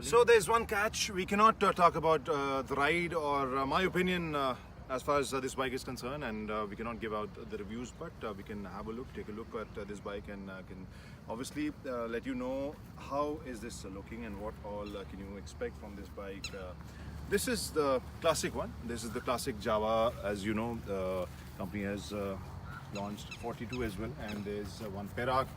So there's one catch. We cannot talk about the ride or my opinion as far as this bike is concerned, and we cannot give out the reviews, but we can have a look, take a look at this bike, and can obviously let you know how is this looking and what all can you expect from this bike. This is the classic one. This is the classic Java. As you know, the company has launched 42 as well, and there's one Perak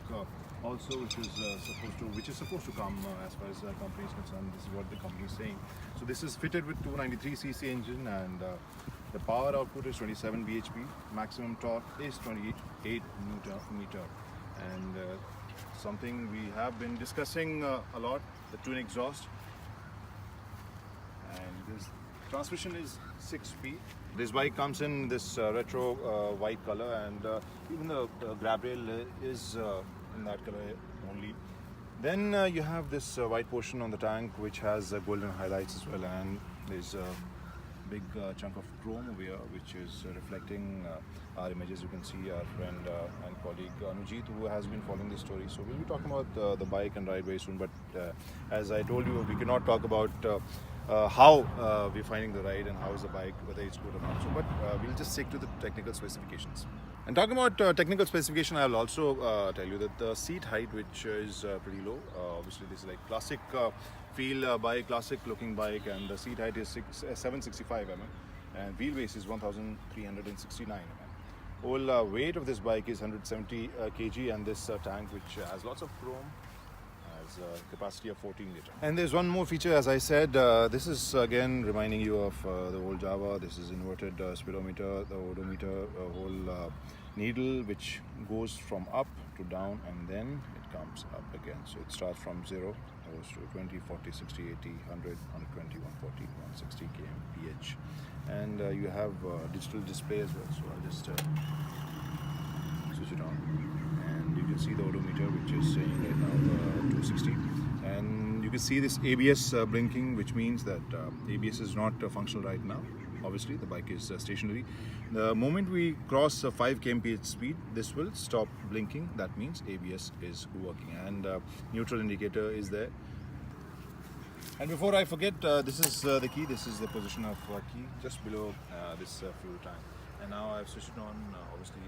also, which is supposed to come as far as the company is concerned. This is what the company is saying. So this is fitted with 293cc engine, and the power output is 27 bhp. Maximum torque is 28 Nm, and something we have been discussing a lot: the twin exhaust. And this transmission is 6-speed. This bike comes in this retro white color, and even the grab rail is in that color only. Then you have this white portion on the tank, which has golden highlights as well, and there's a big chunk of chrome over here, which is reflecting our images. You can see our friend and colleague Anujit, who has been following this story. So we'll be talking about the bike and ride very soon, but as I told you, we cannot talk about how we're finding the ride and how is the bike, whether it's good or not. So, but we'll just stick to the technical specifications. And talking about technical specification, I'll also tell you that the seat height, which is pretty low. Obviously, this is like classic feel bike, classic looking bike, and the seat height is 765 mm, and wheelbase is 1369 mm. Whole weight of this bike is 170 kg, and this tank, which has lots of chrome, has a capacity of 14 liter. And there's one more feature, as I said, this is again reminding you of the old Java. This is inverted speedometer, the odometer, a whole needle which goes from up to down, and then it comes up again. So it starts from 0, goes to 20, 40, 60, 80, 100, 120, 140, 160 km ph. And you have digital display as well. So I'll just switch it on, and you can see the odometer, which is saying right now 260, and you can see this ABS blinking, which means that ABS is not functional right now. Obviously the bike is stationary. The moment we cross 5 km/h speed, this will stop blinking. That means ABS is working, and neutral indicator is there. And before I forget, this is the key. This is the position of key just below this fuel tank. And now I've switched it on. Obviously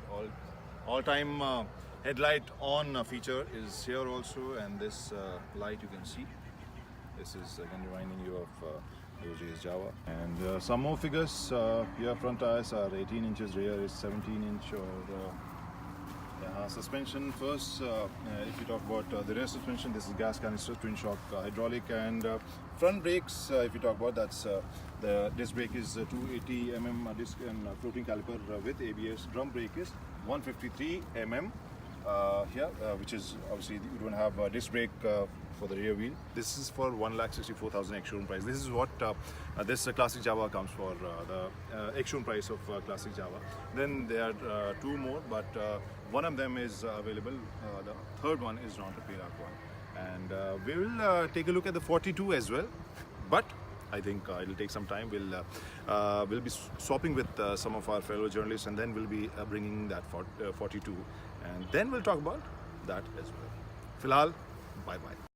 all-time headlight on feature is here also, and this light you can see. This is again reminding you of those days Java. And some more figures. Here front tires are 18 inches, rear is 17 inch. Or suspension first. If you talk about the rear suspension, this is gas canister, twin shock hydraulic, and front brakes. If you talk about, that's the disc brake is 280 mm disc and floating caliper with ABS. Drum brake is 153 mm here, which is obviously you don't have a disc brake for the rear wheel. This is for 1,64,000 ex-showroom price. This is what this classic Java comes for, the ex-showroom price of classic Java. Then there are two more, but one of them is available. The third one is not a Perak one, and we will take a look at the 42 as well. But I think it'll take some time. We'll be swapping with some of our fellow journalists, and then we'll be bringing that 42, and then we'll talk about that as well. Filhal, bye bye.